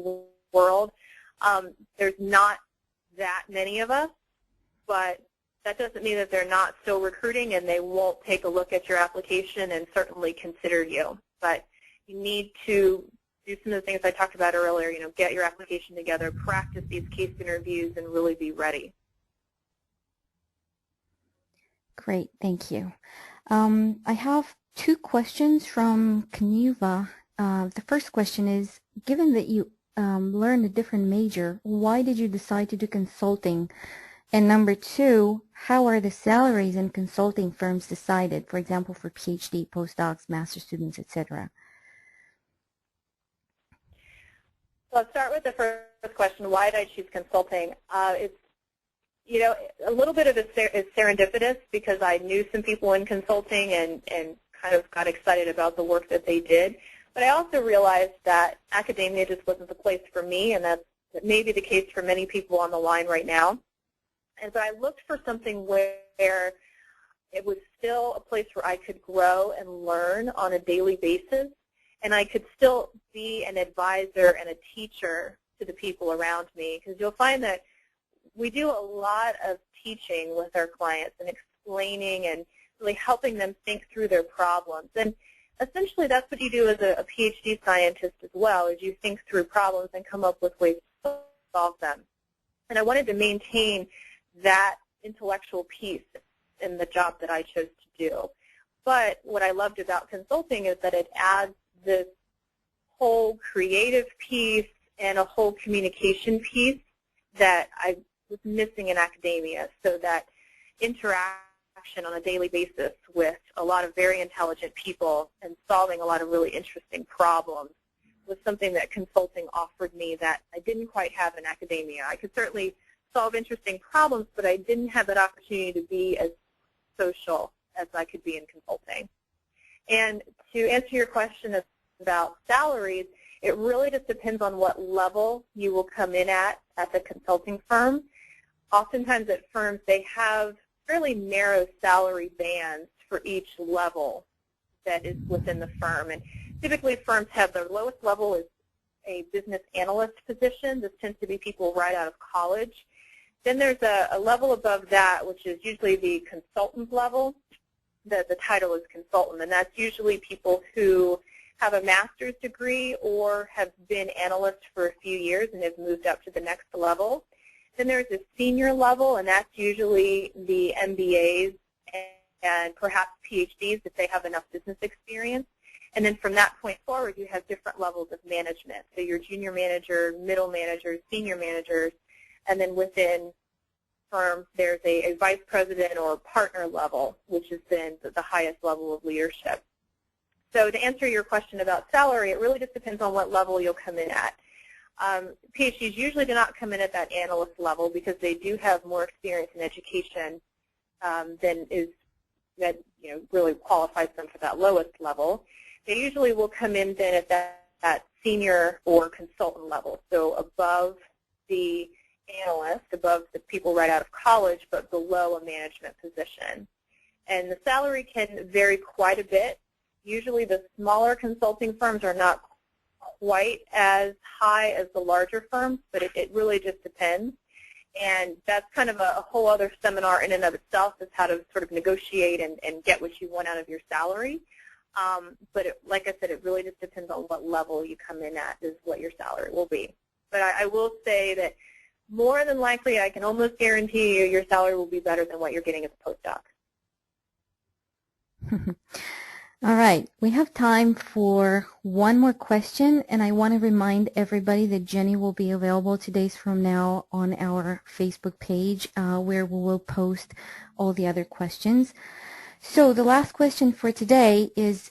the world. There's not that many of us, but that doesn't mean that they're not still recruiting and they won't take a look at your application and certainly consider you. But you need to do some of the things I talked about earlier, get your application together, practice these case interviews, and really be ready. Great, thank you. I have 2 questions from Canuva. The first question is, given that you learned a different major, why did you decide to do consulting? And number 2, how are the salaries in consulting firms decided, for example, for PhD, postdocs, master students, etc.? So I'll start with the first question, why did I choose consulting? It's, a little bit of it is serendipitous because I knew some people in consulting and kind of got excited about the work that they did. But I also realized that academia just wasn't the place for me, and that may be the case for many people on the line right now. And so I looked for something where it was still a place where I could grow and learn on a daily basis, and I could still be an advisor and a teacher to the people around me. Because you'll find that we do a lot of teaching with our clients and explaining and really helping them think through their problems. And essentially that's what you do as a PhD scientist as well, is you think through problems and come up with ways to solve them. And I wanted to maintain that intellectual piece in the job that I chose to do. But what I loved about consulting is that it adds this whole creative piece and a whole communication piece that I was missing in academia, so that interaction on a daily basis with a lot of very intelligent people and solving a lot of really interesting problems was something that consulting offered me that I didn't quite have in academia. I could certainly solve interesting problems, but I didn't have that opportunity to be as social as I could be in consulting. And to answer your question about salaries, it really just depends on what level you will come in at the consulting firm. Oftentimes at firms, they have fairly narrow salary bands for each level that is within the firm. And typically firms have their lowest level is a business analyst position. This tends to be people right out of college. Then there's a level above that, which is usually the consultant level. The title is consultant, and that's usually people who have a master's degree or have been analysts for a few years and have moved up to the next level. Then there's a senior level, and that's usually the MBAs and perhaps PhDs if they have enough business experience. And then from that point forward, you have different levels of management. So your junior manager, middle managers, senior managers, and then within firms, there's a vice president or partner level, which has been the highest level of leadership. So to answer your question about salary, it really just depends on what level you'll come in at. PhDs usually do not come in at that analyst level because they do have more experience in education than really qualifies them for that lowest level. They usually will come in then at that senior or consultant level, so above the analyst, above the people right out of college, but below a management position. And the salary can vary quite a bit. Usually the smaller consulting firms are not quite as high as the larger firms, but it really just depends. And that's kind of a whole other seminar in and of itself, is how to sort of negotiate and get what you want out of your salary. But like I said, it really just depends on what level you come in at is what your salary will be. But I will say that more than likely, I can almost guarantee you your salary will be better than what you're getting as a postdoc. All right, we have time for one more question, and I want to remind everybody that Jenny will be available 2 days from now on our Facebook page where we will post all the other questions. So the last question for today is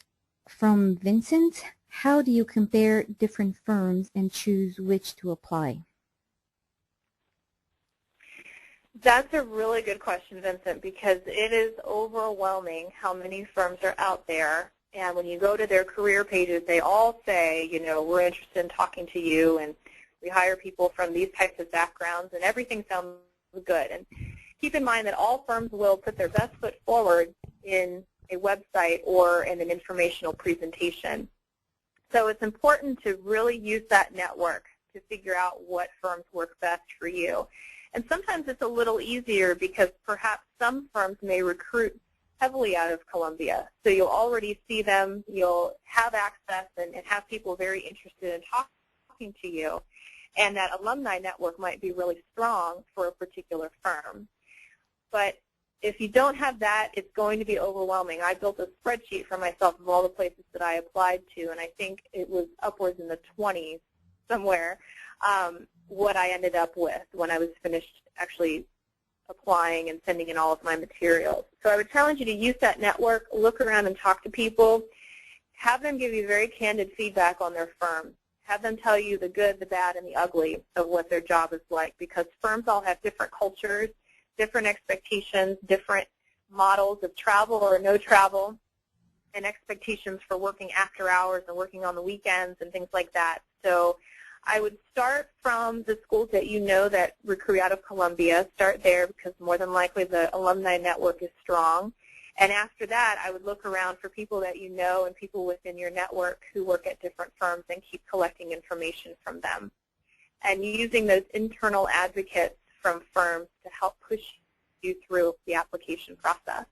from Vincent. How do you compare different firms and choose which to apply? That's a really good question, Vincent, because it is overwhelming how many firms are out there. And when you go to their career pages, they all say, we're interested in talking to you, and we hire people from these types of backgrounds, and everything sounds good. And keep in mind that all firms will put their best foot forward in a website or in an informational presentation. So it's important to really use that network to figure out what firms work best for you. And sometimes it's a little easier because perhaps some firms may recruit heavily out of Columbia. So you'll already see them, you'll have access and have people very interested in talking to you. And that alumni network might be really strong for a particular firm. But if you don't have that, it's going to be overwhelming. I built a spreadsheet for myself of all the places that I applied to, and I think it was upwards in the 20s somewhere what I ended up with when I was finished actually applying and sending in all of my materials. So I would challenge you to use that network, look around and talk to people, have them give you very candid feedback on their firm. Have them tell you the good, the bad, and the ugly of what their job is like, because firms all have different cultures, different expectations, different models of travel or no travel, and expectations for working after hours and working on the weekends and things like that. So I would start from the schools that you know that recruit out of Columbia. Start there because more than likely the alumni network is strong. And after that, I would look around for people that you know and people within your network who work at different firms and keep collecting information from them. And using those internal advocates from firms to help push you through the application process.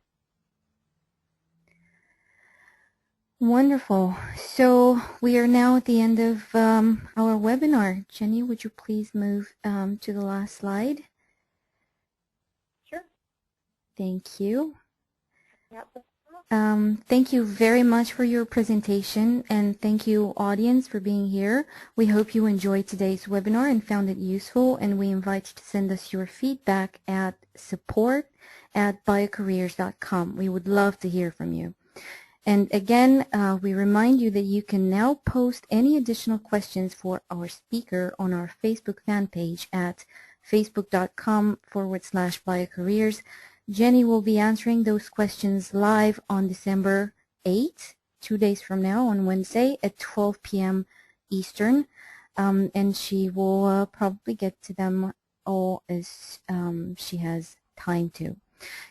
Wonderful. So we are now at the end of our webinar. Jenny, would you please move to the last slide? Sure. Thank you. Yep. Thank you very much for your presentation, and thank you, audience, for being here. We hope you enjoyed today's webinar and found it useful, and we invite you to send us your feedback at support@biocareers.com. We would love to hear from you. And again, we remind you that you can now post any additional questions for our speaker on our Facebook fan page at facebook.com/biocareers. Jenny will be answering those questions live on December 8th, 2 days from now, on Wednesday at 12 p.m. Eastern, and she will probably get to them all as she has time to.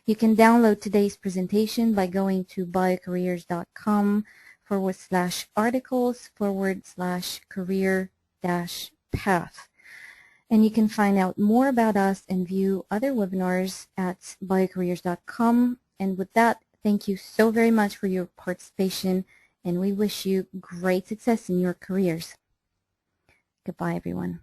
You can download today's presentation by going to biocareers.com/articles/career-path. And you can find out more about us and view other webinars at biocareers.com. And with that, thank you so very much for your participation, and we wish you great success in your careers. Goodbye, everyone.